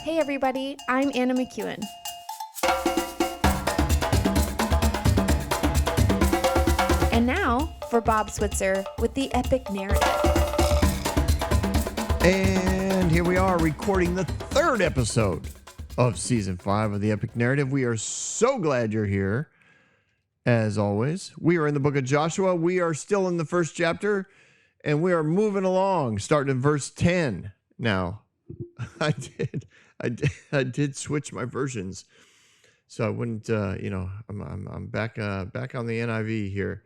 Hey everybody, I'm Anna McEwen. And now for Bob Switzer with the Epic Narrative. And here we are recording the third episode of Season 5 of the Epic Narrative. We are so glad you're here. As always, we are in the book of Joshua. We are still in the first chapter, and we are moving along, starting in verse 10. Now, I did switch my versions, so I wouldn't, I'm back on the NIV here.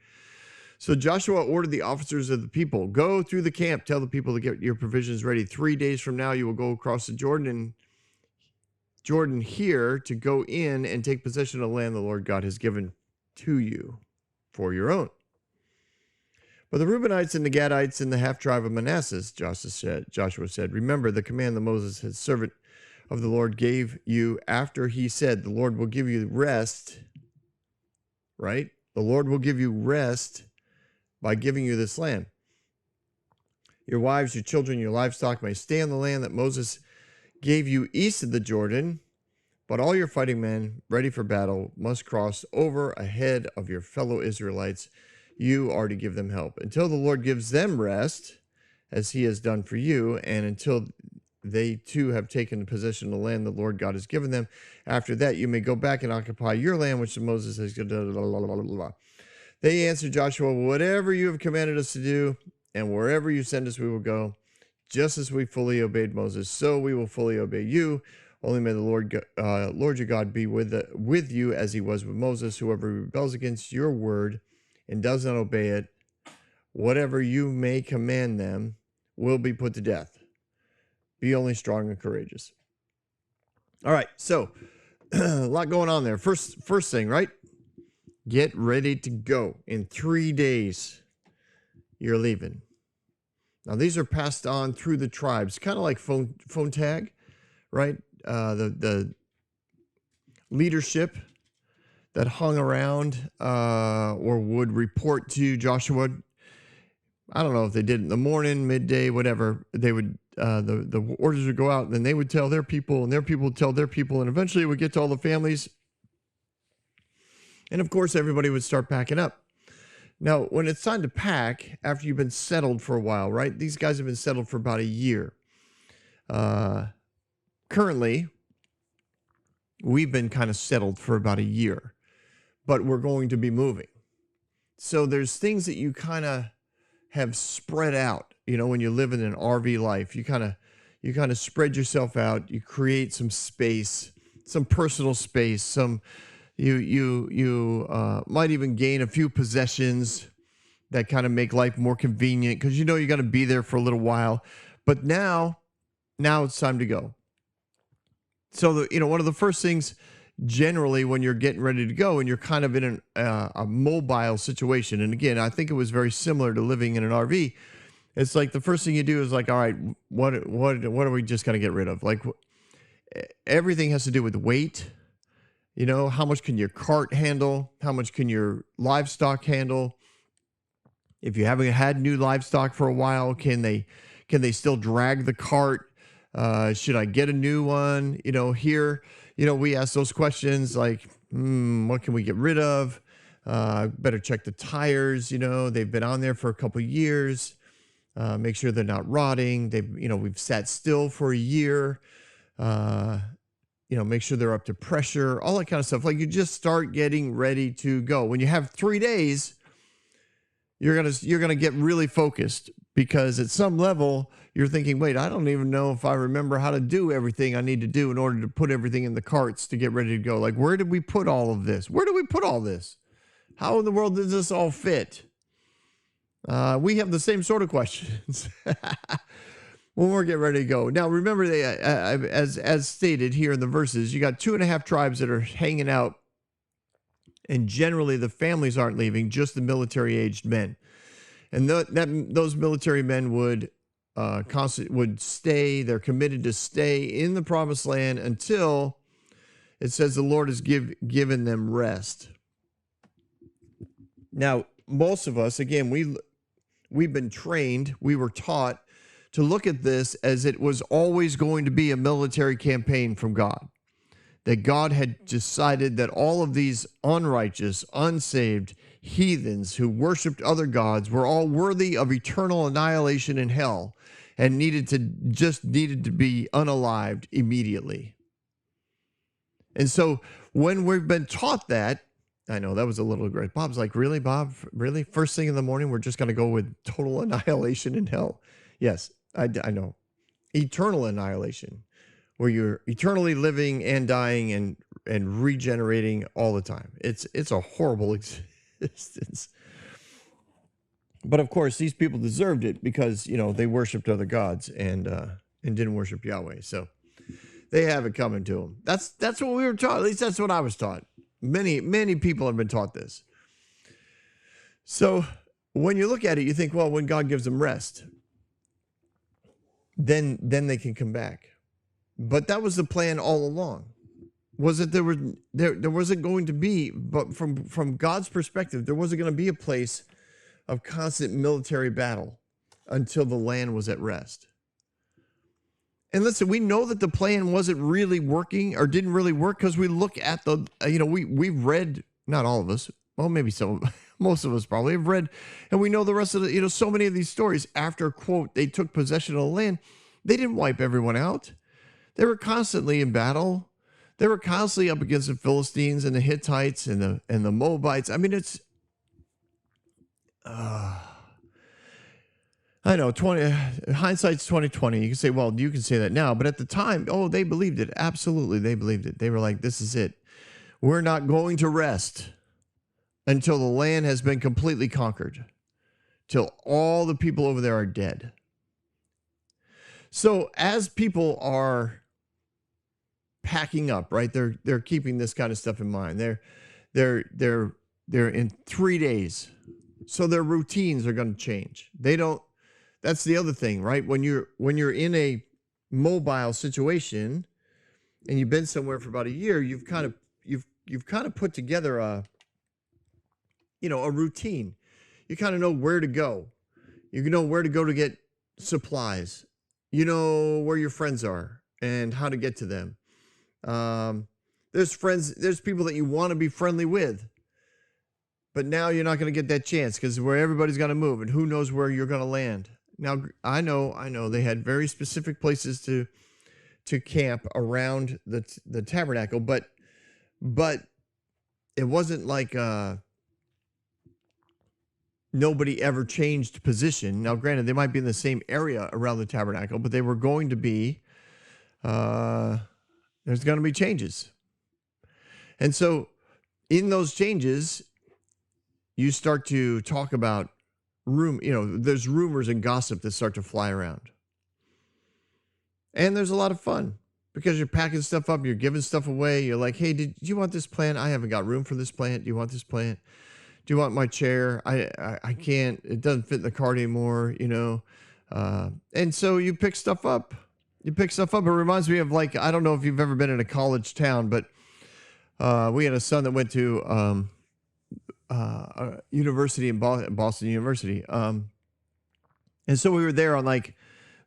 So Joshua ordered the officers of the people, go through the camp, tell the people to get your provisions ready. 3 days from now, you will go across the Jordan here to go in and take possession of the land the Lord God has given to you for your own. But the Reubenites and the Gadites and the half-tribe of Manasseh, Joshua said, remember the command that Moses, his servant of the Lord, gave you after he said, the Lord will give you rest, right? The Lord will give you rest by giving you this land. Your wives, your children, your livestock may stay on the land that Moses gave you east of the Jordan, but all your fighting men ready for battle must cross over ahead of your fellow Israelites. You are to give them help until the Lord gives them rest, as he has done for you, and until they too have taken possession of the land the Lord God has given them. After that, you may go back and occupy your land, which Moses has given. They answered Joshua, whatever you have commanded us to do, and wherever you send us, we will go. Just as we fully obeyed Moses, so we will fully obey you. Only may the Lord your God be with you as he was with Moses. Whoever rebels against your word and does not obey it, whatever you may command them will be put to death. Be only strong and courageous. All right, so a lot going on there. First thing, right? Get ready to go. In 3 days, you're leaving. Now, these are passed on through the tribes, kind of like phone tag, right? The leadership that hung around or would report to Joshua. I don't know if they did it in the morning, midday, whatever. They would the orders would go out, and then they would tell their people, and their people would tell their people, and eventually it would get to all the families. And of course, everybody would start packing up. Now, when it's time to pack, after you've been settled for a while, right? These guys have been settled for about a year. Currently, we've been kind of settled for about a year, but we're going to be moving. So there's things that you kind of have spread out. You know, when you live in an RV life, you kind of spread yourself out. You create some space, some personal space, some. You might even gain a few possessions that kind of make life more convenient because you know you're going to be there for a little while. But now it's time to go. So one of the first things generally when you're getting ready to go and you're kind of in a mobile situation, and again, I think it was very similar to living in an RV. It's like the first thing you do is like, all right, what are we just going to get rid of? Like everything has to do with weight. You know, how much can your cart handle? How much can your livestock handle? If you haven't had new livestock for a while, can they still drag the cart? Should I get a new one? You know, here, we ask those questions like, what can we get rid of? Better check the tires. They've been on there for a couple of years. Make sure they're not rotting. We've sat still for a year. Make sure they're up to pressure, all that kind of stuff. Like you just start getting ready to go. When you have 3 days, you're gonna get really focused because at some level you're thinking, wait, I don't even know if I remember how to do everything I need to do in order to put everything in the carts to get ready to go. Like, where did we put all of this? Where do we put all this? How in the world does this all fit? We have the same sort of questions. When we're getting ready to go. Now, remember, as stated here in the verses, you got 2.5 tribes that are hanging out, and generally the families aren't leaving, just the military-aged men. And those military men would stay. They're committed to stay in the promised land until it says the Lord has given them rest. Now, most of us, again, we've been trained, we were taught to look at this as it was always going to be a military campaign from God. That God had decided that all of these unrighteous, unsaved heathens who worshiped other gods were all worthy of eternal annihilation in hell and needed to be unalived immediately. And so when we've been taught that, I know that was a little great. Bob's like, really, Bob? Really? First thing in the morning, we're just going to go with total annihilation in hell. Yes, I know. Eternal annihilation, where you're eternally living and dying and regenerating all the time. It's a horrible existence. But of course, these people deserved it because, they worshiped other gods and didn't worship Yahweh. So they have it coming to them. That's what we were taught. At least that's what I was taught. Many people have been taught this. So when you look at it, you think, well, when God gives them rest, then they can come back. But that was the plan all along. Was that there wasn't going to be, but from God's perspective, there wasn't going to be a place of constant military battle until the land was at rest. And listen, we know that the plan wasn't really working or didn't really work because we look at the, we've read, not all of us, well, maybe most of us probably have read, and we know the rest of the, so many of these stories after, quote, they took possession of the land, they didn't wipe everyone out. They were constantly in battle. They were constantly up against the Philistines and the Hittites and the Moabites. I mean, it's, I know, hindsight's 2020. You can say, well, you can say that now, but at the time, they believed it. Absolutely, they believed it. They were like, this is it. We're not going to rest until the land has been completely conquered, till all the people over there are dead. So as people are packing up, right? They're keeping this kind of stuff in mind. They're in 3 days, so their routines are going to change. That's the other thing, right? When you're in a mobile situation and you've been somewhere for about a year, you've kind of put together a routine. You kind of know where to go. You know where to go to get supplies. You know where your friends are and how to get to them. There's people that you want to be friendly with, but now you're not going to get that chance because where everybody's going to move and who knows where you're going to land. Now, I know they had very specific places to camp around the tabernacle, but it wasn't like nobody ever changed position. Now, granted, they might be in the same area around the tabernacle, but they were going to be, there's going to be changes. And so in those changes, you start to talk about there's rumors and gossip that start to fly around. And there's a lot of fun because you're packing stuff up, you're giving stuff away. You're like, hey, do you want this plant? I haven't got room for this plant. Do you want this plant? Do you want my chair? I can't, it doesn't fit in the cart anymore, and so you pick stuff up. It reminds me of, like, I don't know if you've ever been in a college town, but we had a son that went to a university in Boston University. And so we were there on like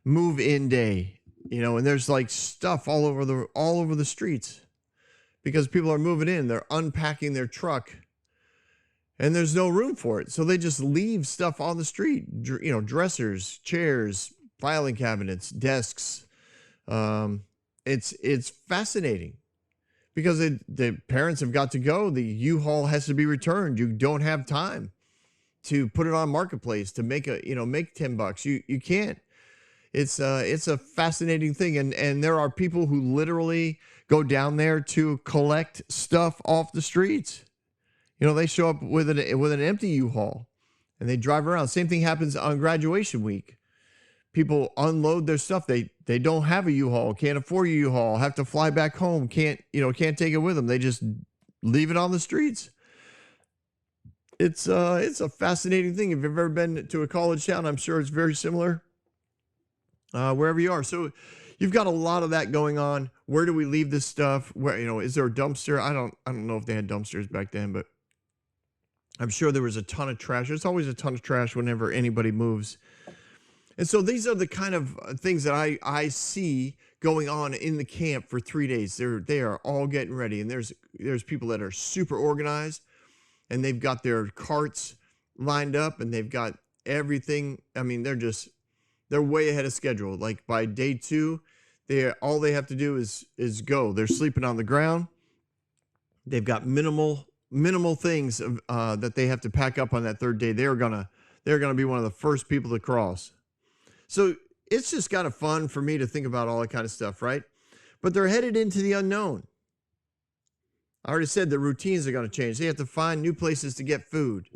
move-in day, and there's like stuff all over the streets because people are moving in, they're unpacking their truck and there's no room for it. So they just leave stuff on the street, dressers, chairs, filing cabinets, desks. It's fascinating. Because the parents have got to go. The U-Haul has to be returned. You don't have time to put it on Marketplace to make make $10. You can't. It's a fascinating thing. And there are people who literally go down there to collect stuff off the streets. They show up with an empty U-Haul and they drive around. Same thing happens on graduation week. People unload their stuff. They don't have a U-Haul, can't afford a U-Haul, have to fly back home, can't take it with them. They just leave it on the streets. It's a fascinating thing. If you've ever been to a college town, I'm sure it's very similar wherever you are. So you've got a lot of that going on. Where do we leave this stuff? Where, is there a dumpster? I don't know if they had dumpsters back then, but I'm sure there was a ton of trash. There's always a ton of trash whenever anybody moves. And so these are the kind of things that I see going on in the camp for 3 days. They are all getting ready, and there's people that are super organized, and they've got their carts lined up, and they've got everything. I mean, they're way ahead of schedule. Like by day 2, all they have to do is go. They're sleeping on the ground. They've got minimal things that they have to pack up on that 3rd day. They're gonna be one of the first people to cross. So it's just kind of fun for me to think about all that kind of stuff, right? But they're headed into the unknown. I already said the routines are going to change. They have to find new places to get food.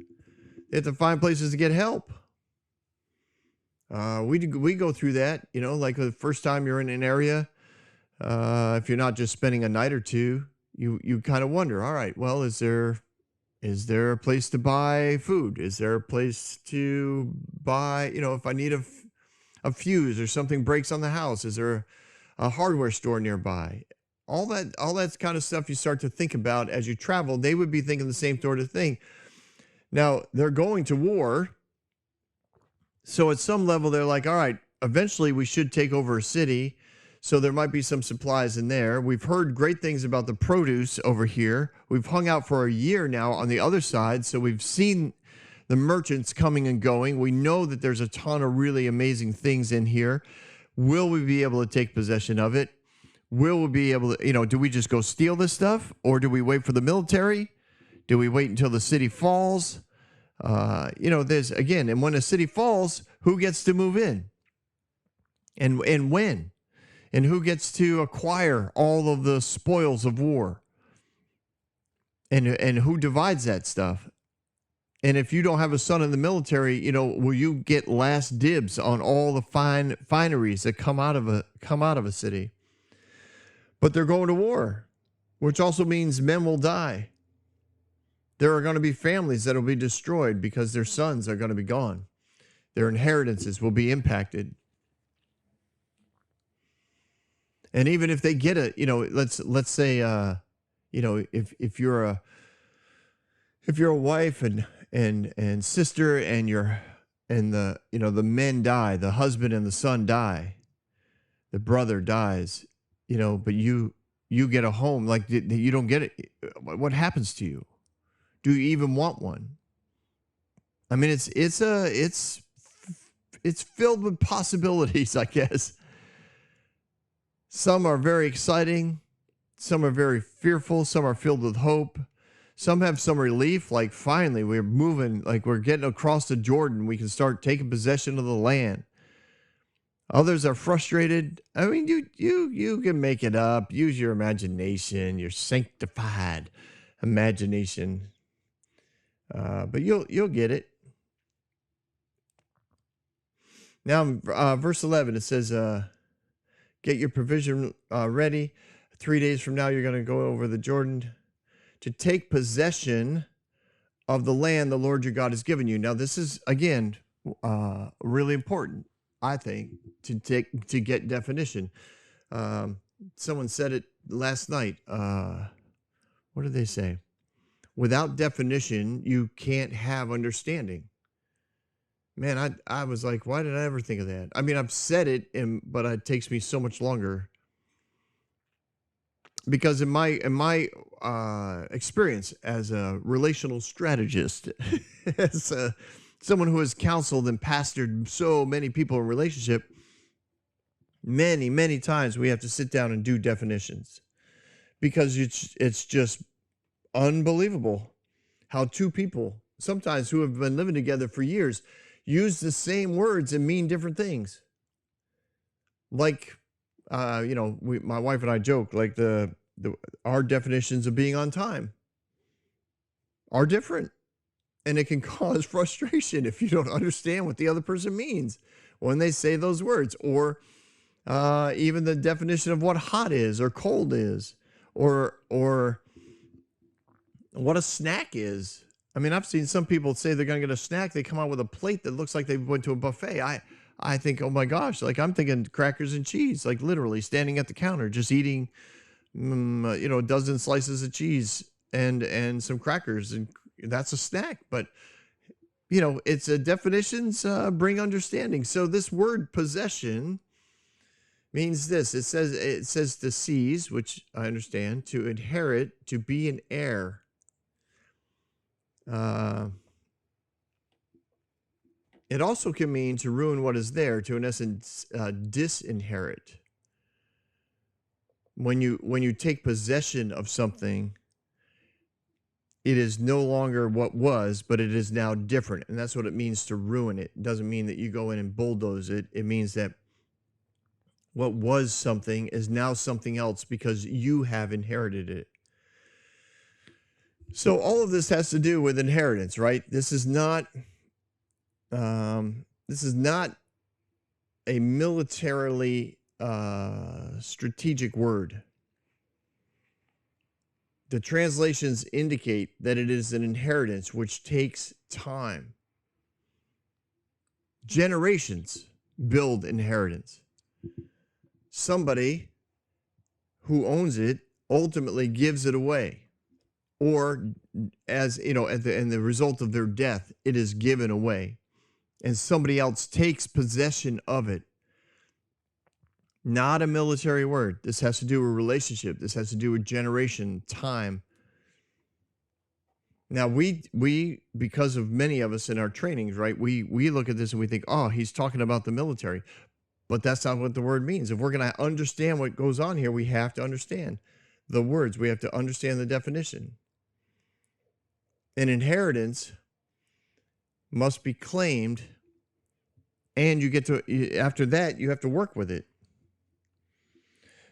They have to find places to get help. We go through that, like the first time you're in an area, if you're not just spending a night or two, you kind of wonder, all right, well, is there a place to buy food? Is there a place to buy, if I need a fuse or something breaks on the house? Is there a hardware store nearby? All that kind of stuff you start to think about as you travel. They would be thinking the same sort of thing. Now, they're going to war. So at some level, they're like, all right, eventually we should take over a city. So there might be some supplies in there. We've heard great things about the produce over here. We've hung out for a year now on the other side. So we've seen the merchants coming and going. We know that there's a ton of really amazing things in here. Will we be able to take possession of it? Will we be able to, do we just go steal this stuff? Or do we wait for the military? Do we wait until the city falls? There's, again, and when a city falls, who gets to move in? And when? And who gets to acquire all of the spoils of war? And who divides that stuff? And if you don't have a son in the military, will you get last dibs on all the fineries that come out of a city? But they're going to war, which also means men will die. There are going to be families that will be destroyed because their sons are going to be gone. Their inheritances will be impacted. And even if they get let's say, if you're a wife and sister and the men die, the husband and the son die, the brother dies, but you get a home, like you don't get it. What happens to you? Do you even want one? I mean, it's filled with possibilities, I guess. Some are very exciting. Some are very fearful. Some are filled with hope. Some have some relief, like finally we're moving, like we're getting across the Jordan. We can start taking possession of the land. Others are frustrated. I mean, you can make it up. Use your imagination, your sanctified imagination. But you'll get it. Now, verse 11, it says, get your provision ready. 3 days from now, you're going to go over the Jordan to take possession of the land the Lord your God has given you. Now, this is, again, really important, I think, to get definition. Someone said it last night. What did they say? Without definition, you can't have understanding. Man, I was like, why did I ever think of that? I mean, I've said it, but it takes me so much longer. Because in my experience as a relational strategist, as someone who has counseled and pastored so many people in relationship, many times we have to sit down and do definitions, because it's just unbelievable how two people, sometimes who have been living together for years, use the same words and mean different things. Like, my wife and I joke, like our definitions of being on time are different, and it can cause frustration if you don't understand what the other person means when they say those words, or even the definition of what hot is or cold is, or what a snack is. I mean, I've seen some people say they're going to get a snack. They come out with a plate that looks like they went to a buffet. I think, oh my gosh, like I'm thinking crackers and cheese, like literally standing at the counter, just eating, a dozen slices of cheese and some crackers. And that's a snack. But it's a definitions bring understanding. So this word possession means this. It says to seize, which I understand, to inherit, to be an heir. It also can mean to ruin what is there, to in essence disinherit. When you take possession of something, it is no longer what was, but it is now different. And that's what it means to ruin it. It doesn't mean that you go in and bulldoze it. It means that what was something is now something else because you have inherited it. So all of this has to do with inheritance, right? This is not a militarily strategic word. The translations indicate that it is an inheritance which takes time. Generations build inheritance. Somebody who owns it ultimately gives it away. Or as and the result of their death, it is given away. And somebody else takes possession of it. Not a military word. This has to do with relationship. This has to do with generation, time. Now, we because of many of us in our trainings, right, we look at this and we think, oh, he's talking about the military. But that's not what the word means. If we're going to understand what goes on here, we have to understand the words. We have to understand the definition. An inheritance must be claimed, and after that, you have to work with it.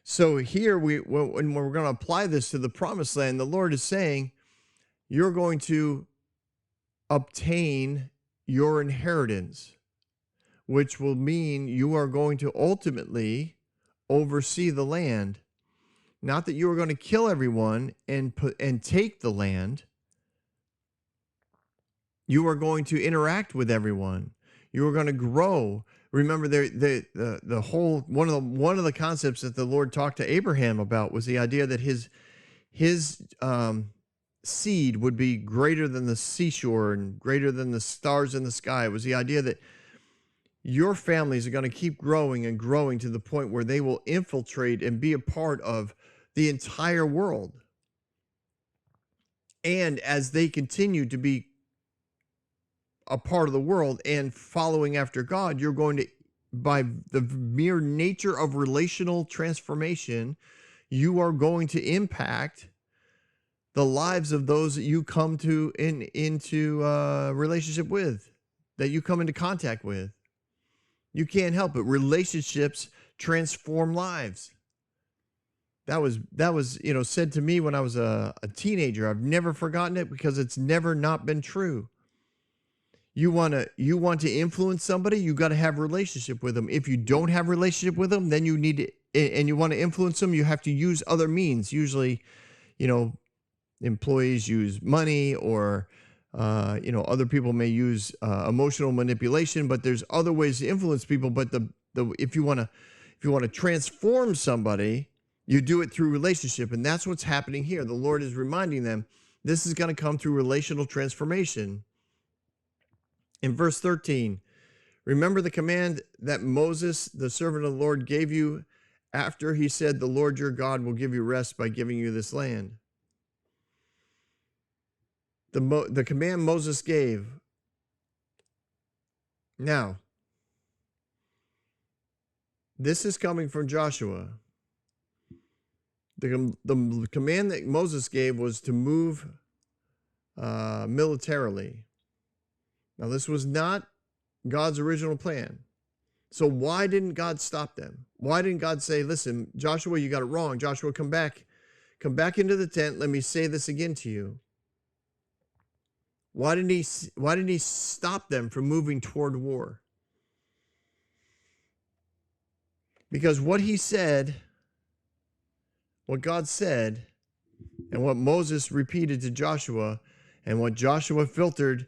So here, when we're going to apply this to the promised land, the Lord is saying, you're going to obtain your inheritance, which will mean you are going to ultimately oversee the land. Not that you are going to kill everyone and take the land. You are going to interact with everyone. You are going to grow. Remember, the whole one of the concepts that the Lord talked to Abraham about was the idea that his seed would be greater than the seashore and greater than the stars in the sky. It was the idea that your families are going to keep growing and growing to the point where they will infiltrate and be a part of the entire world. And as they continue to be a part of the world and following after God, you're going to, by the mere nature of relational transformation, you are going to impact the lives of those that you come to into relationship with, that you come into contact with. You can't help it. Relationships transform lives. That was said to me when I was a teenager. I've never forgotten it because it's never not been true. You want to influence somebody, you got to have a relationship with them. If you don't have a relationship with them, then you need to, and you want to influence them, you have to use other means. Usually, employees use money, or other people may use emotional manipulation, but there's other ways to influence people. But if you want to transform somebody, you do it through relationship. And that's what's happening here. The Lord is reminding them this is going to come through relational transformation. In verse 13, remember the command that Moses, the servant of the Lord, gave you after he said, the Lord your God will give you rest by giving you this land. The command Moses gave. Now, this is coming from Joshua. The command that Moses gave was to move militarily. Now, this was not God's original plan. So why didn't God stop them? Why didn't God say, listen, Joshua, you got it wrong. Joshua, come back into the tent. Let me say this again to you. Why didn't he stop them from moving toward war? Because what God said, and what Moses repeated to Joshua, and what Joshua filtered.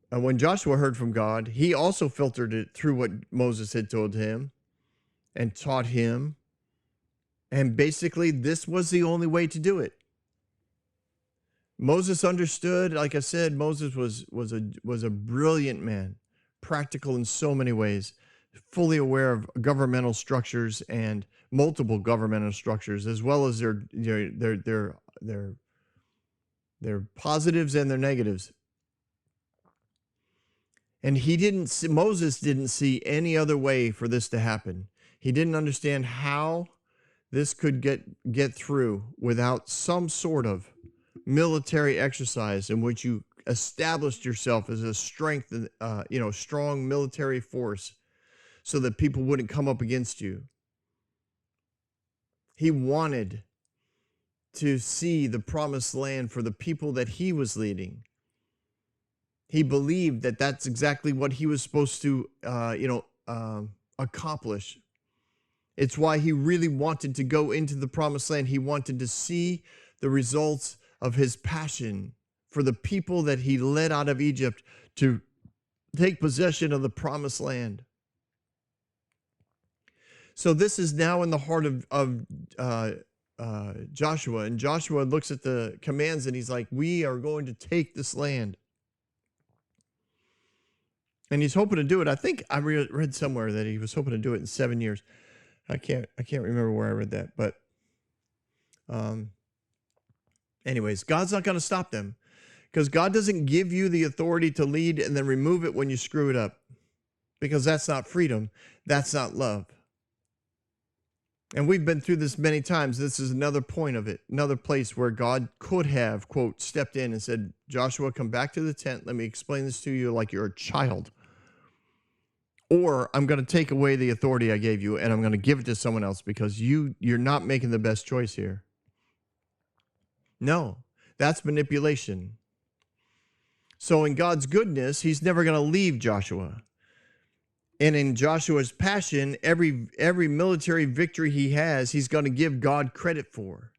And when Joshua heard from God, he also filtered it through what Moses had told him and taught him. And basically, this was the only way to do it. Moses understood. Like I said, Moses was a brilliant man, practical in so many ways, fully aware of governmental structures and multiple governmental structures, as well as their positives and their negatives. And Moses didn't see any other way for this to happen. He didn't understand how this could get through without some sort of military exercise in which you established yourself as a strong military force so that people wouldn't come up against you. He wanted to see the promised land for the people that he was leading. He believed that that's exactly what he was supposed to, accomplish. It's why he really wanted to go into the promised land. He wanted to see the results of his passion for the people that he led out of Egypt to take possession of the promised land. So this is now in the heart of Joshua, and Joshua looks at the commands and he's like, we are going to take this land. And he's hoping to do it. I think I read somewhere that he was hoping to do it in 7 years. I can't remember where I read that, but anyways, God's not going to stop them, because God doesn't give you the authority to lead and then remove it when you screw it up, because that's not freedom. That's not love. And we've been through this many times. This is another point of it, another place where God could have, quote, stepped in and said, Joshua, come back to the tent. Let me explain this to you like you're a child. Or I'm going to take away the authority I gave you and I'm going to give it to someone else because you're not making the best choice here. No, that's manipulation. So in God's goodness, he's never going to leave Joshua. And in Joshua's passion, every military victory he has, he's going to give God credit for.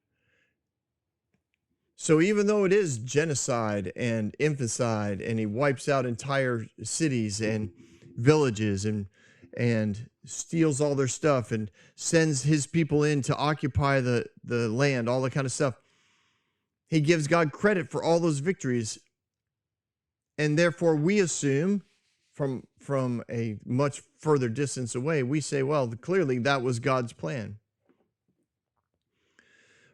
So even though it is genocide and infanticide, and he wipes out entire cities and villages and steals all their stuff and sends his people in to occupy the land, all that kind of stuff, he gives God credit for all those victories. And therefore we assume from a much further distance away, we say, well, clearly that was God's plan.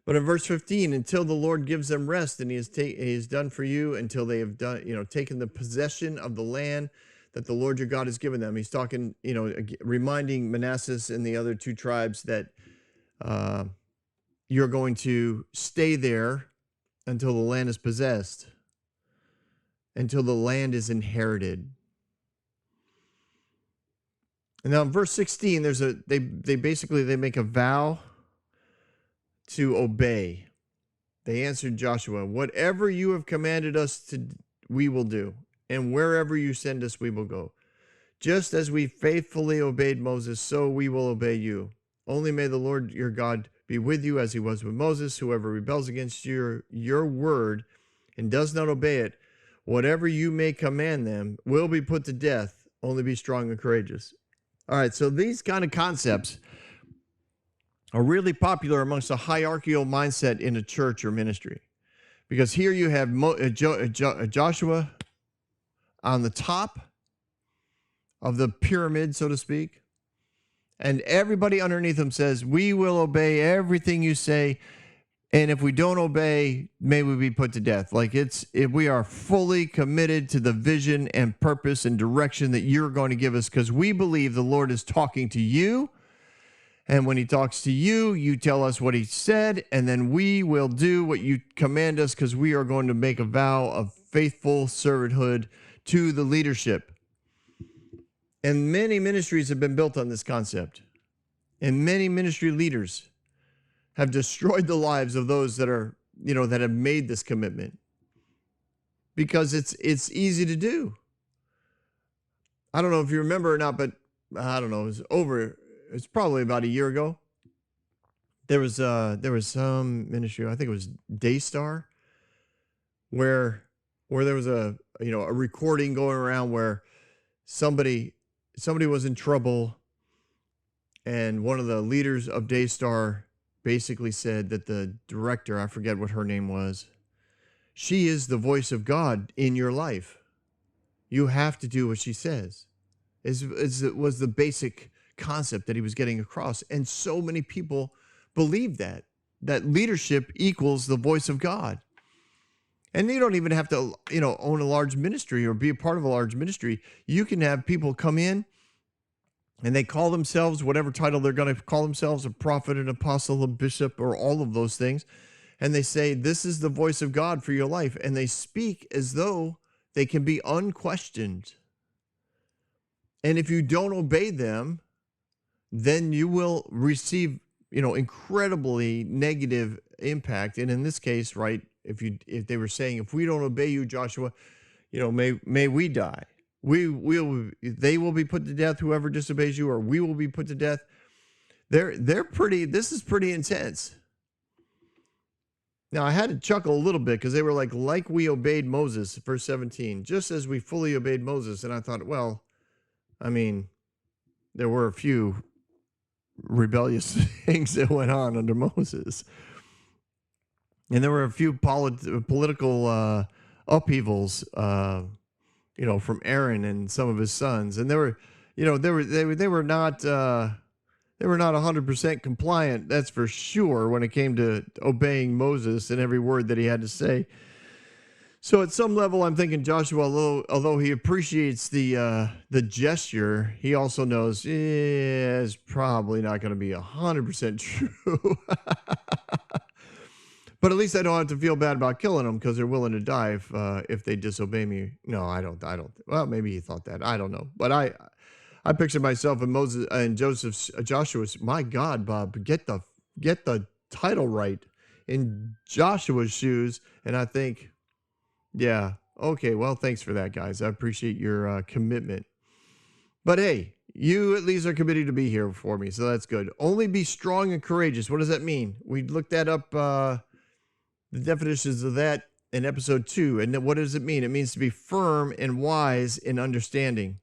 But in verse 15, until the Lord gives them rest, and he has done for you, until they have done, taken the possession of the land that the Lord your God has given them. He's talking, reminding Manasseh and the other two tribes that you're going to stay there until the land is possessed, until the land is inherited. And now in verse 16, they make a vow to obey. They answered Joshua, whatever you have commanded us we will do, and wherever you send us, we will go. Just as we faithfully obeyed Moses, so we will obey you. Only may the Lord your God be with you as he was with Moses. Whoever rebels against your word and does not obey it, whatever you may command them, will be put to death. Only be strong and courageous. All right, so these kind of concepts are really popular amongst a hierarchical mindset in a church or ministry. Because here you have Joshua on the top of the pyramid, so to speak, and everybody underneath him says, we will obey everything you say, and if we don't obey, may we be put to death. Like if we are fully committed to the vision and purpose and direction that you're going to give us, because we believe the Lord is talking to you. And when he talks to you, you tell us what he said, and then we will do what you command us, because we are going to make a vow of faithful servanthood to the leadership. And many ministries have been built on this concept. And many ministry leaders have destroyed the lives of those that are, that have made this commitment, because it's easy to do. I don't know if you remember or not, but I don't know, it's probably about a year ago. There was some ministry, I think it was Daystar, where there was a recording going around where somebody was in trouble, and one of the leaders of Daystar basically said that the director, I forget what her name was, she is the voice of God in your life. You have to do what she says. Was the basic concept that he was getting across. And so many people believe that leadership equals the voice of God. And you don't even have to, own a large ministry or be a part of a large ministry. You can have people come in and they call themselves whatever title they're going to call themselves, a prophet, an apostle, a bishop, or all of those things. And they say, this is the voice of God for your life. And they speak as though they can be unquestioned. And if you don't obey them, then you will receive, incredibly negative impact. And in this case, right, if they were saying, if we don't obey you, Joshua, may we die. They will be put to death, whoever disobeys you, or we will be put to death. This is pretty intense. Now, I had to chuckle a little bit because they were like we obeyed Moses, verse 17, just as we fully obeyed Moses. And I thought, well, there were a few rebellious things that went on under Moses. And there were a few political upheavals, from Aaron and some of his sons. And they were not 100% compliant, that's for sure, when it came to obeying Moses and every word that he had to say. So at some level, I'm thinking Joshua, although he appreciates the gesture, he also knows it's probably not going to be 100% true. But at least I don't have to feel bad about killing them because they're willing to die if they disobey me. No, I don't. Well, maybe he thought that. I don't know. But I picture myself and Moses and Joshua's. My God, Bob, get the title right in Joshua's shoes, and I think. Yeah. Okay. Well, thanks for that, guys. I appreciate your commitment. But hey, you at least are committed to be here for me, so that's good. Only be strong and courageous. What does that mean? We looked that up, the definitions of that in episode 2. And what does it mean? It means to be firm and wise in understanding.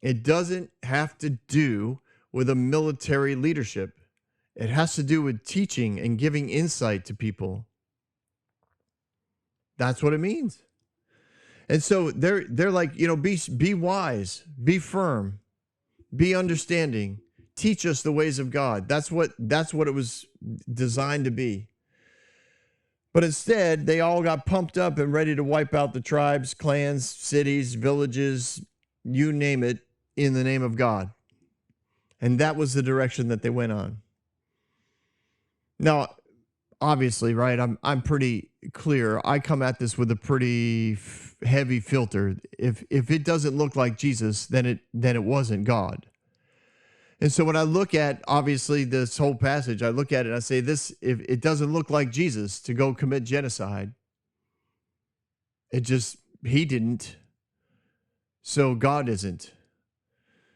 It doesn't have to do with a military leadership. It has to do with teaching and giving insight to people. That's what it means. And so they're like, be wise, be firm, be understanding, teach us the ways of God. That's what it was designed to be. But instead, they all got pumped up and ready to wipe out the tribes, clans, cities, villages, you name it, in the name of God. And that was the direction that they went on. Now, obviously, right, I'm pretty clear. I come at this with a pretty heavy filter. If it doesn't look like Jesus, then it wasn't God. And so when I look at, obviously, this whole passage, I look at it and I say, if it doesn't look like Jesus to go commit genocide, he didn't. So God isn't.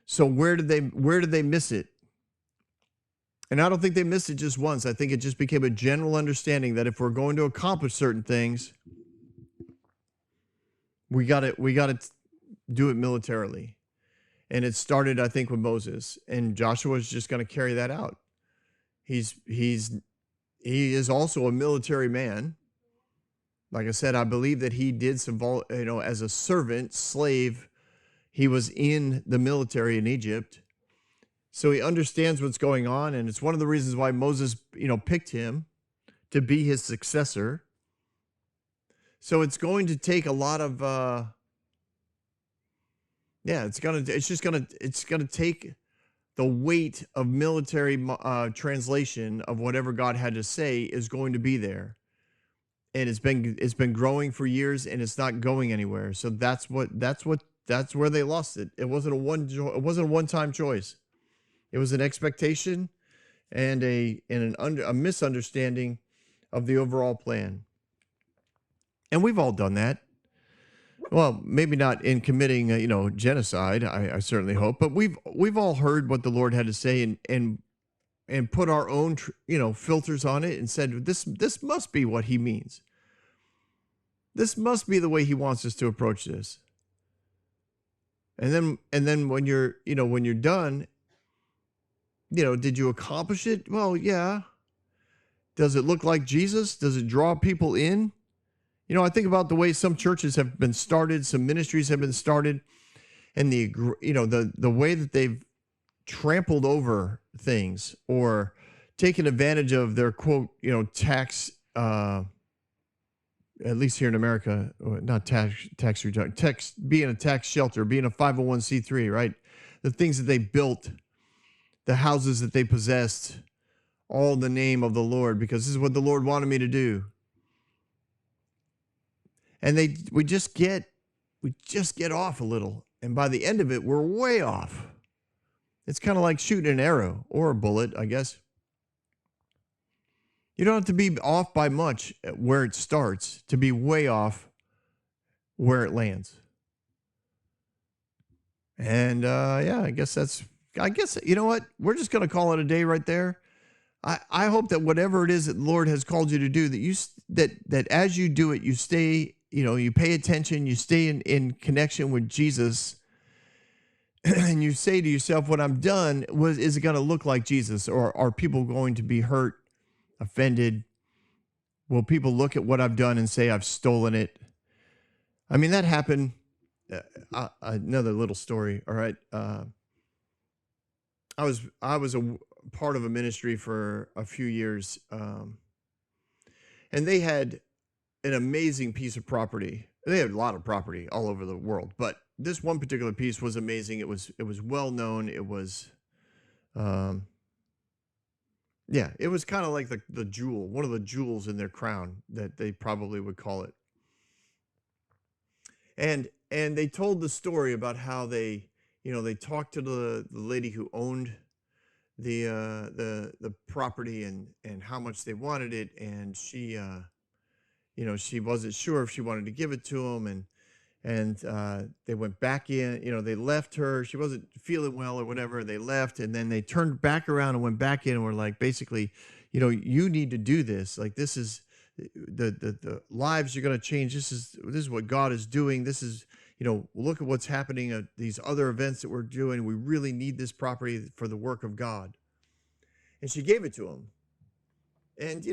So where did they miss it? And I don't think they missed it just once. I think it just became a general understanding that if we're going to accomplish certain things, we got to do it militarily. And it started, I think, with Moses, and Joshua is just going to carry that out. He is also a military man. Like I said, I believe that he did some, as a servant, slave. He was in the military in Egypt. So he understands what's going on, and it's one of the reasons why Moses, picked him to be his successor. So it's going to take a lot of, it's going to take the weight of military translation of whatever God had to say is going to be there, and it's been growing for years, and it's not going anywhere. So that's where they lost it. It wasn't a one-time choice. It was an expectation and a misunderstanding of the overall plan. And we've all done that. Well, maybe not in committing, genocide. I certainly hope, but we've all heard what the Lord had to say and put our own, filters on it and said, this must be what he means. This must be the way he wants us to approach this. And then when you're done, did you accomplish it? Well, yeah. Does it look like Jesus? Does it draw people in? I think about the way some churches have been started, some ministries have been started, and the way that they've trampled over things or taken advantage of their quote, tax, at least here in America, or not tax reduction, being a tax shelter, being a 501c3, right? The things that they built, the houses that they possessed, all in the name of the Lord, because this is what the Lord wanted me to do. And we just get off a little. And by the end of it, we're way off. It's kind of like shooting an arrow or a bullet, I guess. You don't have to be off by much where it starts to be way off where it lands. And I guess you know what? We're just going to call it a day right there. I hope that whatever it is that the Lord has called you to do, that as you do it, you stay, you pay attention, you stay in connection with Jesus, and you say to yourself, what I'm done, is it going to look like Jesus? Or are people going to be hurt, offended? Will people look at what I've done and say I've stolen it? I mean, that happened. Another little story. All right. I was a part of a ministry for a few years, and they had an amazing piece of property. They had a lot of property all over the world, but this one particular piece was amazing. It was well known. It was, it was kind of like the jewel, one of the jewels in their crown that they probably would call it. And they told the story about how they talked to the lady who owned the property and how much they wanted it, and she she wasn't sure if she wanted to give it to them, and they went back in. They left her. She wasn't feeling well or whatever. They left, and then they turned back around and went back in and were like, basically, you need to do this. Like, this is the lives you're going to change. This is what God is doing. This is, look at what's happening at these other events that we're doing. We really need this property for the work of God. And she gave it to them. And,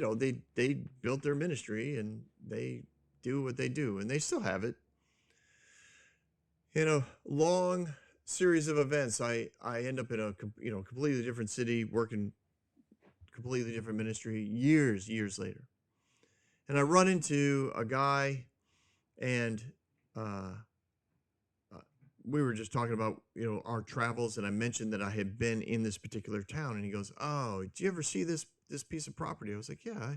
they built their ministry and they do what they do, and they still have it. In a long series of events, I end up in a completely different city, working completely different ministry years later. And I run into a guy, and we were just talking about, our travels, and I mentioned that I had been in this particular town, and he goes, "Oh, did you ever see this piece of property?" I was like, "Yeah,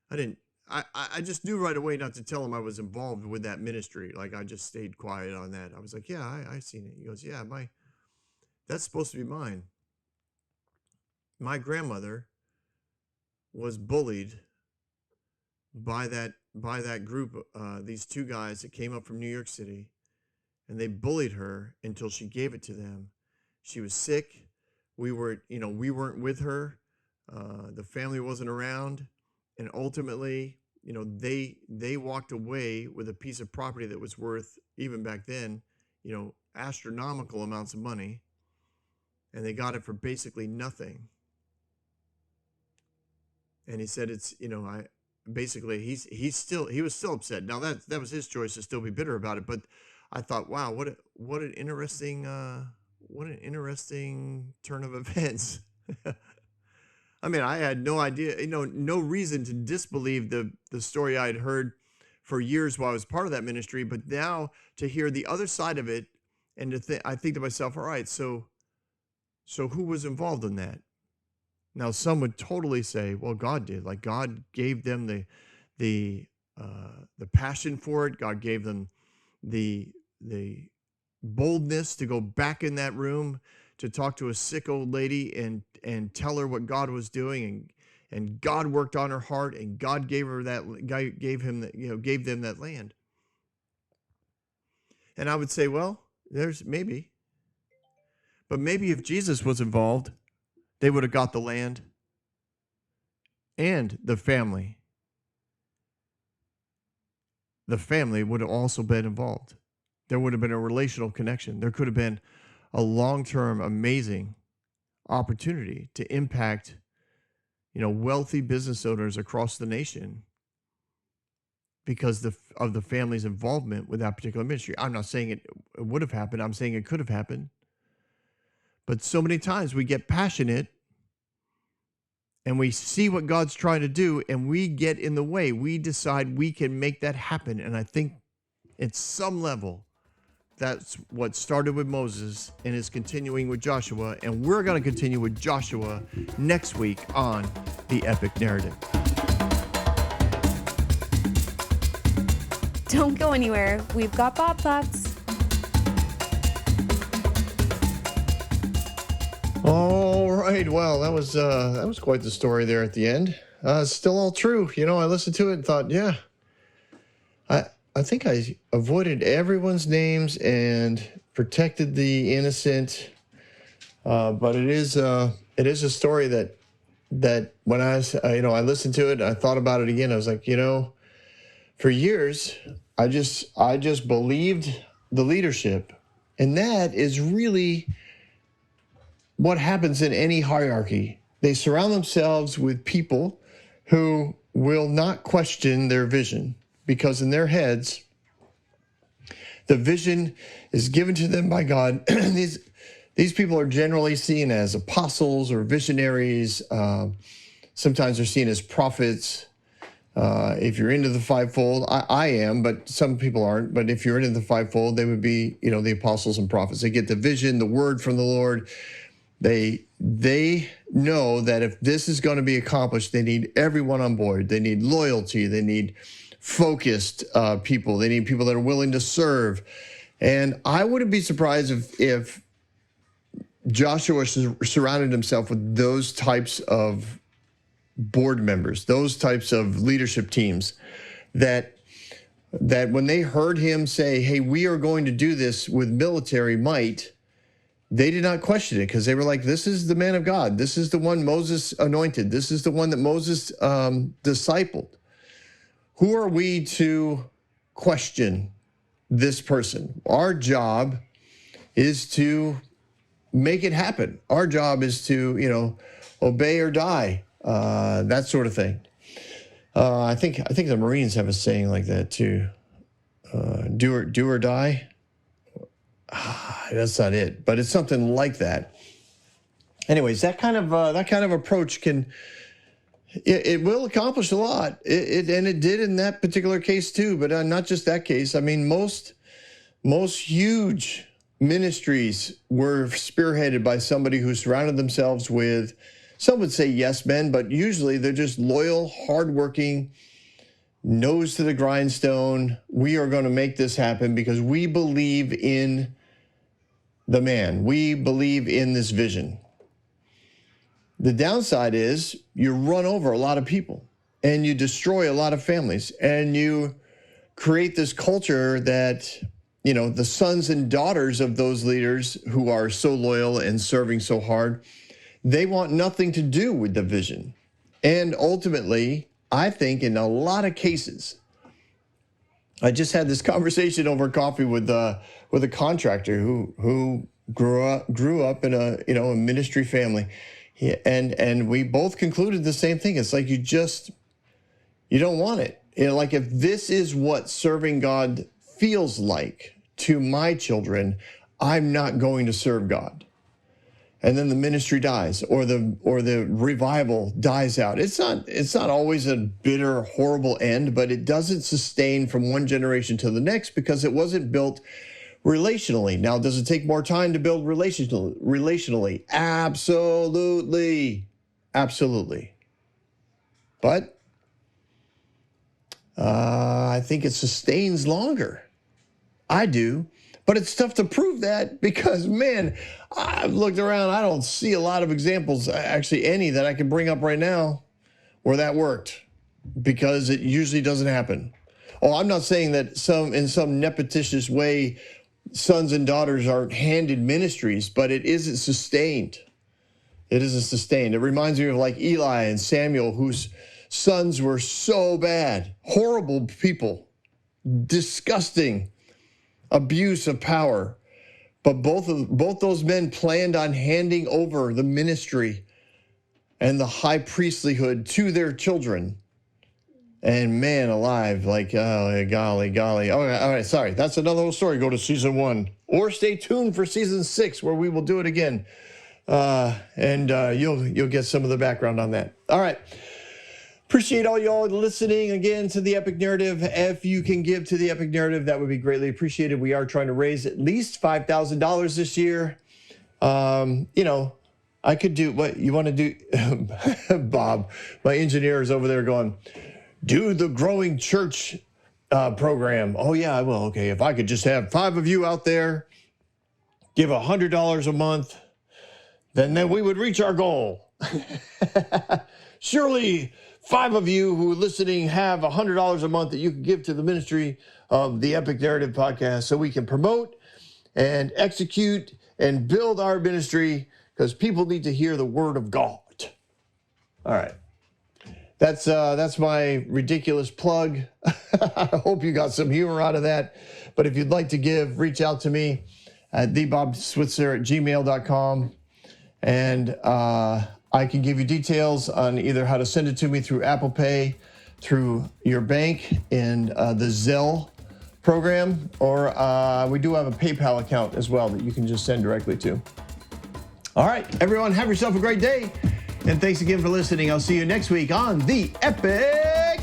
I didn't." I just knew right away not to tell him I was involved with that ministry. Like, I just stayed quiet on that. I was like, "Yeah, I seen it." He goes, "Yeah, that's supposed to be mine. My grandmother was bullied by that group, these two guys that came up from New York City, and they bullied her until she gave it to them. She was sick. We weren't with her. The family wasn't around, and ultimately, they walked away with a piece of property that was worth, even back then, astronomical amounts of money, and they got it for basically nothing." And he said, "It's, basically he was still upset. Now that was his choice to still be bitter about it, but I thought, wow, what an interesting turn of events." I mean, I had no idea, no reason to disbelieve the story I had heard for years while I was part of that ministry, but now to hear the other side of it, and I think to myself, all right, so who was involved in that? Now, some would totally say, well, God did. Like, God gave them the passion for it. God gave them the boldness to go back in that room to talk to a sick old lady and tell her what God was doing, and God worked on her heart, and God gave them that land. And I would say, well, there's maybe, but maybe if Jesus was involved, they would have got the land and the family. The family would have also been involved. There would have been a relational connection. There could have been a long-term, amazing opportunity to impact, wealthy business owners across the nation because of the family's involvement with that particular ministry. I'm not saying it would have happened. I'm saying it could have happened. But so many times we get passionate and we see what God's trying to do and we get in the way. We decide we can make that happen. And I think at some level, that's what started with Moses and is continuing with Joshua. And we're going to continue with Joshua next week on The Epic Narrative. Don't go anywhere. We've got Bob Thoughts. All right. Well, that was quite the story there at the end. It's still all true. You know, I listened to it and thought, yeah, I think I avoided everyone's names and protected the innocent. But it is a story that when I listened to it, I thought about it again. I was like, for years, I just believed the leadership, and that is really what happens in any hierarchy. They surround themselves with people who will not question their vision, because in their heads, the vision is given to them by God. These people are generally seen as apostles or visionaries. Sometimes they're seen as prophets. If you're into the fivefold, I am, but some people aren't. But if you're into the fivefold, they would be, the apostles and prophets. They get the vision, the word from the Lord. They know that if this is going to be accomplished, they need everyone on board. They need loyalty. They need focused people. They need people that are willing to serve. And I wouldn't be surprised if Joshua surrounded himself with those types of board members, those types of leadership teams, that when they heard him say, hey, we are going to do this with military might, they did not question it, because they were like, this is the man of God. This is the one Moses anointed. This is the one that Moses discipled. Who are we to question this person? Our job is to make it happen. Our job is to, obey or die, that sort of thing. I think the Marines have a saying like that too. Do or die. That's not it, but it's something like that. Anyways, that kind of approach it will accomplish a lot. And it did in that particular case too, but not just that case. I mean, most huge ministries were spearheaded by somebody who surrounded themselves with, some would say yes men, but usually they're just loyal, hardworking, nose to the grindstone. We are going to make this happen because we believe in the man. We believe in this vision. The downside is you run over a lot of people and you destroy a lot of families, and you create this culture that, the sons and daughters of those leaders who are so loyal and serving so hard, they want nothing to do with the vision. And ultimately, I think in a lot of cases, I just had this conversation over coffee with a contractor who grew up in a ministry family. And we both concluded the same thing. It's like you don't want it. Like if this is what serving God feels like to my children, I'm not going to serve God. And then the ministry dies, or the revival dies out. It's not always a bitter, horrible end, but it doesn't sustain from one generation to the next because it wasn't built relationally. Now, does it take more time to build relationally? Absolutely. But I think it sustains longer. I do. But it's tough to prove that because, man, I've looked around. I don't see a lot of examples, actually any that I can bring up right now where that worked, because it usually doesn't happen. Oh, I'm not saying that in some nepotitious way sons and daughters aren't handed ministries, but it isn't sustained. It isn't sustained. It reminds me of like Eli and Samuel, whose sons were so bad, horrible people, disgusting abuse of power. But both those men planned on handing over the ministry and the high priestlyhood to their children. And man alive, like, oh, golly. All right, sorry. That's another whole story. Go to season 1 or stay tuned for season 6 where we will do it again. And you'll get some of the background on that. All right. Appreciate all y'all listening again to the Epic Narrative. If you can give to the Epic Narrative, that would be greatly appreciated. We are trying to raise at least $5,000 this year. I could do what you want to do. Bob, my engineer is over there going, do the Growing Church program. Oh, yeah, I will. Okay, if I could just have 5 of you out there give $100 a month, then we would reach our goal. Surely 5 of you who are listening have $100 a month that you can give to the ministry of the Epic Narrative podcast so we can promote and execute and build our ministry because people need to hear the word of God. All right. That's my ridiculous plug. I hope you got some humor out of that. But if you'd like to give, reach out to me at thebobswitzer@gmail.com. And I can give you details on either how to send it to me through Apple Pay, through your bank in the Zelle program, or we do have a PayPal account as well that you can just send directly to. All right, everyone, have yourself a great day. And thanks again for listening. I'll see you next week on The Epic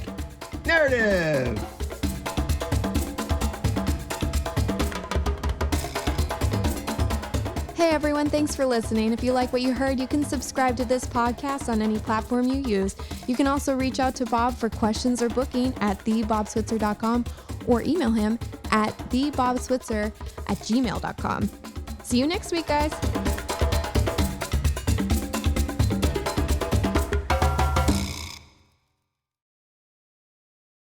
Narrative. Hey everyone, thanks for listening. If you like what you heard, you can subscribe to this podcast on any platform you use. You can also reach out to Bob for questions or booking at thebobswitzer.com or email him at thebobswitzer@gmail.com. See you next week, guys.